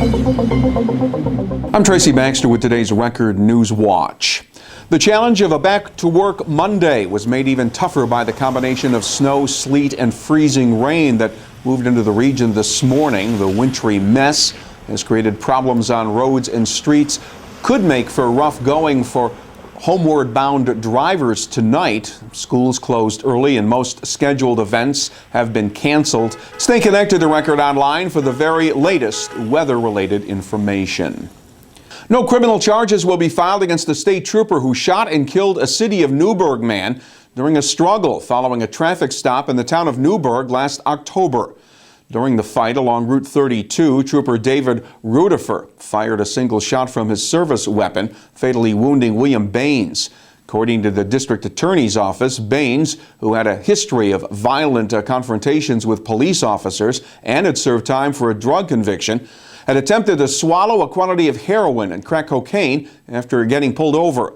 I'm Tracy Baxter with today's Record Newswatch. The challenge of a back-to-work Monday was made even tougher by the combination of snow, sleet, and freezing rain that moved into the region this morning. The wintry mess has created problems on roads and streets, could make for rough going for homeward-bound drivers tonight. Schools closed early and most scheduled events have been canceled. Stay connected to Record Online for the very latest weather-related information. No criminal charges will be filed against a state trooper who shot and killed a City of Newburgh man during a struggle following a traffic stop in the town of Newburgh last October. During the fight along Route 32, Trooper David Rudifer fired a single shot from his service weapon, fatally wounding William Baines. According to the district attorney's office, Baines, who had a history of violent confrontations with police officers and had served time for a drug conviction, had attempted to swallow a quantity of heroin and crack cocaine after getting pulled over.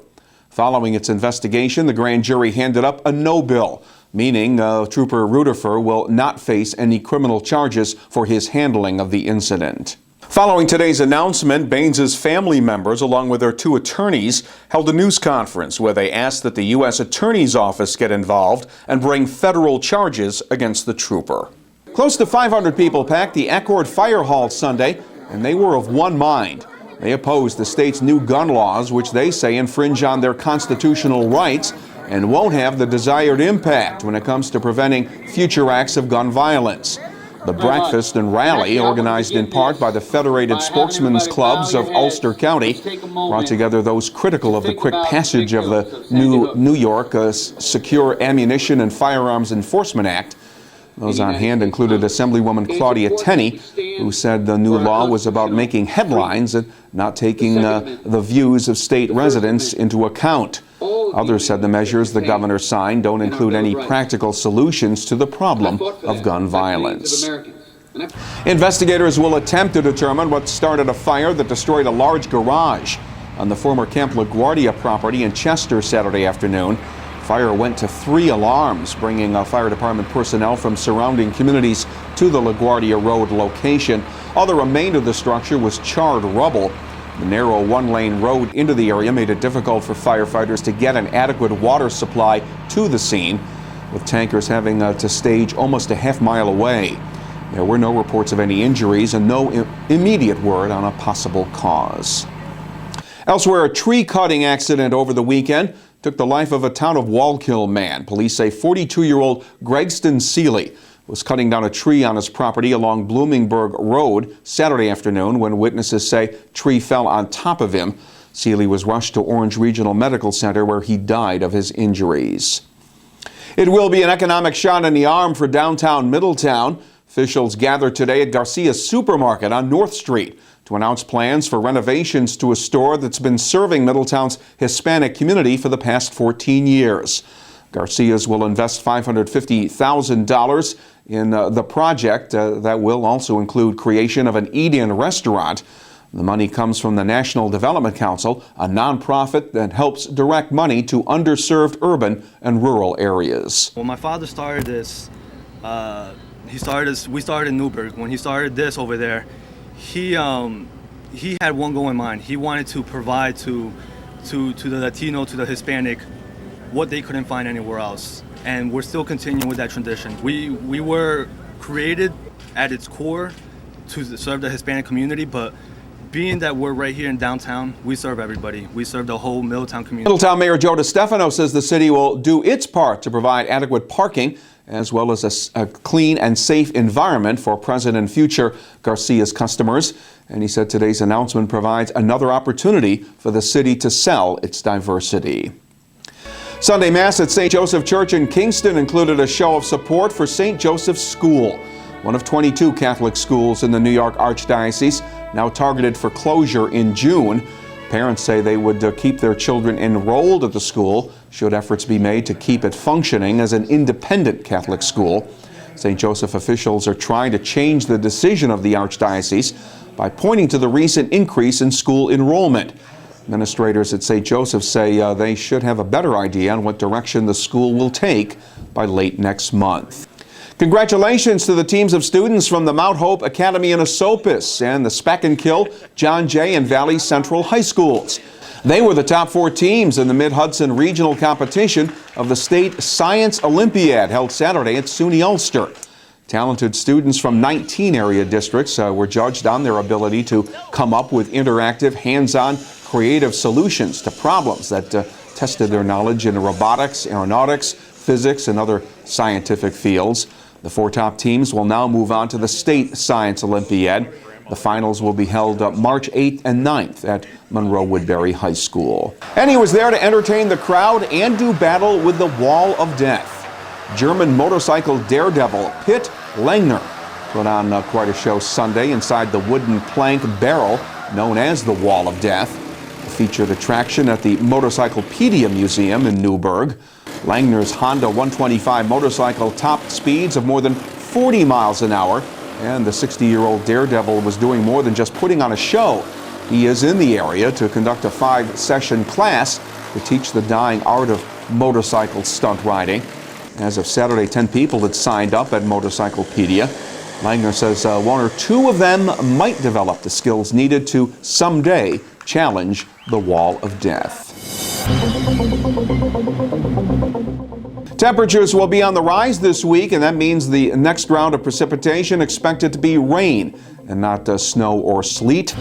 Following its investigation, the grand jury handed up a no bill, meaning Trooper Rudifer will not face any criminal charges for his handling of the incident. Following today's announcement, Baines' family members, along with their two attorneys, held a news conference where they asked that the U.S. Attorney's Office get involved and bring federal charges against the trooper. Close to 500 people packed the Record Fire Hall Sunday, and they were of one mind. They opposed the state's new gun laws, which they say infringe on their constitutional rights and won't have the desired impact when it comes to preventing future acts of gun violence. The breakfast and rally, organized in part by the Federated Sportsmen's Clubs of Ulster County, brought together those critical of the quick passage of the new New York Secure Ammunition and Firearms Enforcement Act. Those on hand included Assemblywoman Claudia Tenney, who said the new law was about making headlines and not taking the views of state residents into account. Others said the measures the governor signed don't include any practical solutions to the problem of gun violence. Investigators will attempt to determine what started a fire that destroyed a large garage on the former Camp LaGuardia property in Chester Saturday afternoon. Fire went to 3 alarms, bringing fire department personnel from surrounding communities to the LaGuardia Road location. All that remained of the structure was charred rubble. The narrow one-lane road into the area made it difficult for firefighters to get an adequate water supply to the scene, with tankers having to stage almost a half-mile away. There were no reports of any injuries and no immediate word on a possible cause. Elsewhere, a tree-cutting accident over the weekend took the life of a Town of Wallkill man. Police say 42-year-old Gregston Seeley was cutting down a tree on his property along Bloomingburg Road Saturday afternoon when witnesses say tree fell on top of him. Seeley was rushed to Orange Regional Medical Center where he died of his injuries. It will be an economic shot in the arm for downtown Middletown. Officials gathered today at Garcia's Supermarket on North Street to announce plans for renovations to a store that's been serving Middletown's Hispanic community for the past 14 years. Garcia's will invest $550,000 in the project that will also include creation of an eat-in restaurant. The money comes from the National Development Council, a nonprofit that helps direct money to underserved urban and rural areas. When my father started this, we started in Newburgh. When he started this over there, he had one goal in mind. He wanted to provide to the Latino, to the Hispanic, what they couldn't find anywhere else. And we're still continuing with that tradition. We were created at its core to serve the Hispanic community, but being that we're right here in downtown, we serve everybody. We serve the whole Middletown community. Middletown Mayor Joe DeStefano says the city will do its part to provide adequate parking as well as a clean and safe environment for present and future Garcia's customers. And he said today's announcement provides another opportunity for the city to sell its diversity. Sunday Mass at St. Joseph Church in Kingston included a show of support for St. Joseph's School, one of 22 Catholic schools in the New York Archdiocese, now targeted for closure in June. Parents say they would keep their children enrolled at the school should efforts be made to keep it functioning as an independent Catholic school. St. Joseph officials are trying to change the decision of the Archdiocese by pointing to the recent increase in school enrollment. Administrators at St. Joseph say they should have a better idea on what direction the school will take by late next month. Congratulations to the teams of students from the Mount Hope Academy in Esopus and the Speck and Kill, John Jay, and Valley Central High Schools. They were the top 4 teams in the Mid-Hudson Regional Competition of the State Science Olympiad held Saturday at SUNY Ulster. Talented students from 19 area districts were judged on their ability to come up with interactive, hands-on, creative solutions to problems that tested their knowledge in robotics, aeronautics, physics, and other scientific fields. The 4 top teams will now move on to the State Science Olympiad. The finals will be held March 8th and 9th at Monroe Woodbury High School. And he was there to entertain the crowd and do battle with the Wall of Death. German motorcycle daredevil Pitt Langner put on quite a show Sunday inside the wooden plank barrel known as the Wall of Death. A featured attraction at the Motorcyclepedia Museum in Newburgh. Langner's Honda 125 motorcycle topped speeds of more than 40 miles an hour, and the 60-year-old daredevil was doing more than just putting on a show. He is in the area to conduct a 5-session class to teach the dying art of motorcycle stunt riding. As of Saturday, 10 people had signed up at Motorcyclepedia. Langner says 1 or 2 of them might develop the skills needed to someday challenge the Wall of Death. Temperatures will be on the rise this week, and that means the next round of precipitation expected to be rain and not snow or sleet.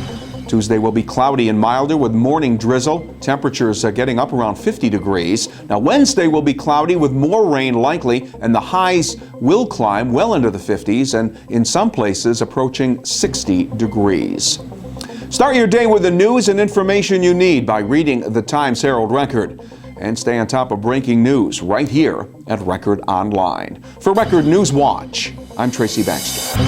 Tuesday will be cloudy and milder with morning drizzle. Temperatures getting up around 50 degrees. Now Wednesday will be cloudy with more rain likely, and the highs will climb well into the 50s and in some places approaching 60 degrees. Start your day with the news and information you need by reading the Times Herald Record. And stay on top of breaking news right here at Record Online. For Record Newswatch, I'm Tracy Baxter.